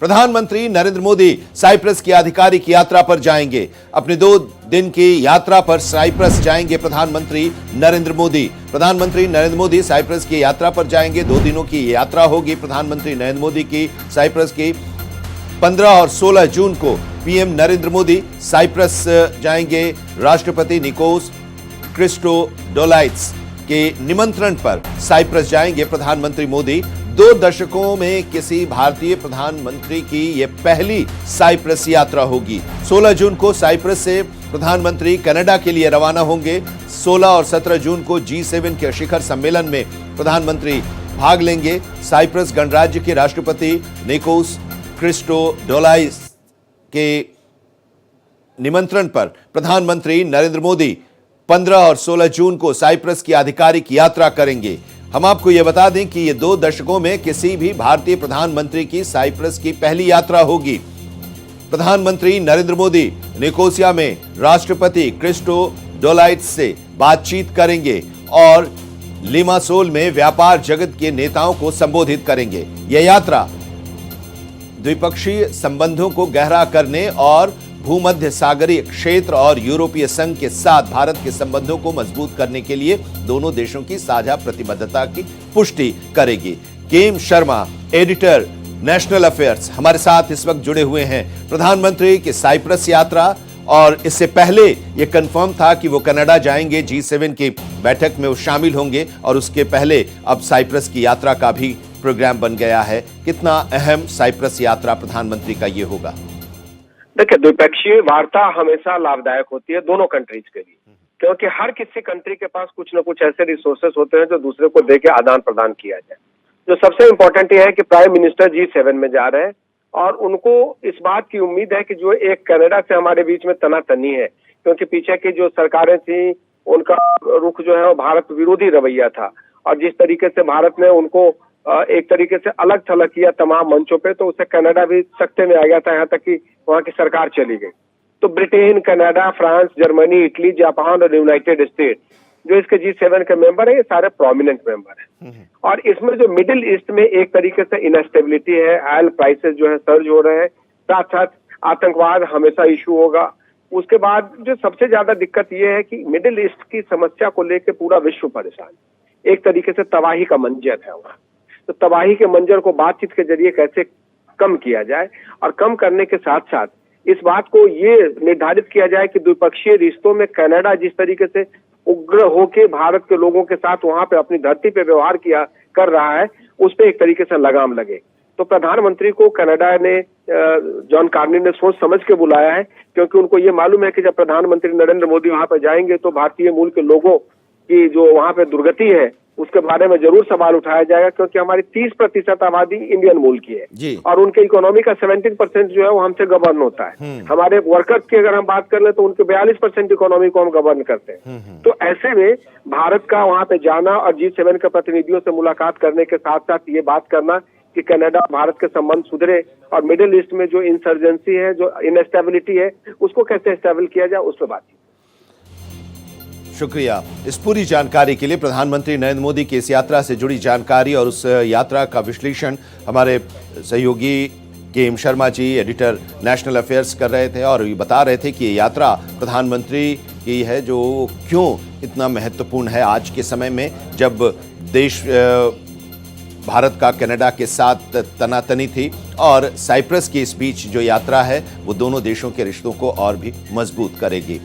प्रधानमंत्री नरेंद्र मोदी साइप्रस की आधिकारिक यात्रा पर जाएंगे। अपने 2 दिन की यात्रा पर साइप्रस जाएंगे प्रधानमंत्री नरेंद्र मोदी। प्रधानमंत्री नरेंद्र मोदी साइप्रस की यात्रा पर जाएंगे। 2 दिनों की यात्रा होगी प्रधानमंत्री नरेंद्र मोदी की साइप्रस की। 15 और 16 जून को पीएम नरेंद्र मोदी साइप्रस जाएंगे। राष्ट्रपति निकोस क्रिस्टोडोलाइट्स के निमंत्रण पर साइप्रस जाएंगे प्रधानमंत्री मोदी। 2 दशकों में किसी भारतीय प्रधानमंत्री की यह पहली साइप्रस यात्रा होगी। 16 जून को साइप्रस से प्रधानमंत्री कनाडा के लिए रवाना होंगे। 16 और 17 जून को G7 के शिखर सम्मेलन में प्रधानमंत्री भाग लेंगे। साइप्रस गणराज्य के राष्ट्रपति निकोस क्रिस्टोडोलाइस के निमंत्रण पर प्रधानमंत्री नरेंद्र मोदी 15 और 16 जून को साइप्रस की आधिकारिक यात्रा करेंगे। हम आपको यह बता दें कि यह 2 दशकों में किसी भी भारतीय प्रधानमंत्री की साइप्रस की पहली यात्रा होगी। प्रधानमंत्री नरेंद्र मोदी निकोसिया में राष्ट्रपति क्रिस्टोडोलाइट्स से बातचीत करेंगे और लिमासोल में व्यापार जगत के नेताओं को संबोधित करेंगे। यह यात्रा द्विपक्षीय संबंधों को गहरा करने और भूमध्य सागरीय क्षेत्र और यूरोपीय संघ के साथ भारत के संबंधों को मजबूत करने के लिए दोनों देशों की साझा प्रतिबद्धता की पुष्टि करेगी। K M Sharma, editor national affairs, हमारे साथ इस वक्त जुड़े हुए हैं। प्रधानमंत्री की साइप्रस यात्रा, और इससे पहले यह कंफर्म था कि वो कनाडा जाएंगे, G7 की बैठक में वो शामिल होंगे, और उसके पहले अब साइप्रस की यात्रा का भी प्रोग्राम बन गया है। कितना अहम साइप्रस यात्रा प्रधानमंत्री का ये होगा? देखिए, द्विपक्षीय वार्ता हमेशा लाभदायक होती है दोनों कंट्रीज के लिए, क्योंकि हर किसी कंट्री के पास कुछ न कुछ ऐसे रिसोर्सेस होते हैं जो दूसरे को देके आदान प्रदान किया जाए। जो सबसे इम्पोर्टेंट ये है कि प्राइम मिनिस्टर G7 में जा रहे हैं और उनको इस बात की उम्मीद है कि जो एक कनाडा से हमारे बीच में तनातनी है, क्योंकि पीछे की जो सरकारें थी उनका रुख जो है वो भारत विरोधी रवैया था, और जिस तरीके से भारत ने उनको एक तरीके से अलग थलग किया तमाम मंचों पे, तो उससे कनाडा भी सख्ते में आ गया था, यहाँ तक कि वहाँ की सरकार चली गई। तो Britain, Canada, France, Germany, Italy, Japan और यूनाइटेड स्टेट जो इसके G7 के मेंबर है, ये सारे प्रोमिनेंट मेंबर हैं। और इसमें जो मिडिल ईस्ट में एक तरीके से इनस्टेबिलिटी है, ऑयल प्राइसेस जो है सर्ज हो रहे हैं, साथ साथ आतंकवाद हमेशा इशू होगा। उसके बाद जो सबसे ज्यादा दिक्कत ये है कि मिडिल ईस्ट की समस्या को लेकर पूरा विश्व परेशान, एक तरीके से तबाही का मंजर है वहाँ। तो तबाही के मंजर को बातचीत के जरिए कैसे कम किया जाए, और कम करने के साथ साथ इस बात को ये निर्धारित किया जाए कि द्विपक्षीय रिश्तों में कनाडा जिस तरीके से उग्र होके भारत के लोगों के साथ वहां पे अपनी धरती पे व्यवहार कर रहा है, उस पे एक तरीके से लगाम लगे। तो प्रधानमंत्री को कनाडा ने, जॉन कार्नी ने सोच समझ के बुलाया है, क्योंकि उनको ये मालूम है कि जब प्रधानमंत्री नरेंद्र मोदी वहां पे जाएंगे तो भारतीय मूल के लोगों की जो वहां पे दुर्गति है उसके बारे में जरूर सवाल उठाया जाएगा, क्योंकि हमारी 30% आबादी इंडियन मूल की है और उनके इकोनॉमी का 17% जो है वो हमसे गवर्न होता है। हमारे वर्कर्स की अगर हम बात कर ले तो उनके 42% इकोनॉमी को हम गवर्न करते हैं। तो ऐसे में भारत का वहां पे जाना और G7 के प्रतिनिधियों से मुलाकात करने के साथ साथ ये बात करना कि कनाडा भारत के संबंध सुधरे, और मिडिल ईस्ट में जो इंसर्जेंसी है, जो इनस्टेबिलिटी है, उसको कैसे स्टेबल किया जाए, उस पर बात। शुक्रिया इस पूरी जानकारी के लिए। प्रधानमंत्री नरेंद्र मोदी की इस यात्रा से जुड़ी जानकारी और उस यात्रा का विश्लेषण हमारे सहयोगी KM Sharma ji, editor national affairs, कर रहे थे, और ये बता रहे थे कि ये यात्रा प्रधानमंत्री की है जो क्यों इतना महत्वपूर्ण है आज के समय में, जब देश भारत का कनाडा के साथ तनातनी थी, और साइप्रस के इस बीच जो यात्रा है वो दोनों देशों के रिश्तों को और भी मजबूत करेगी।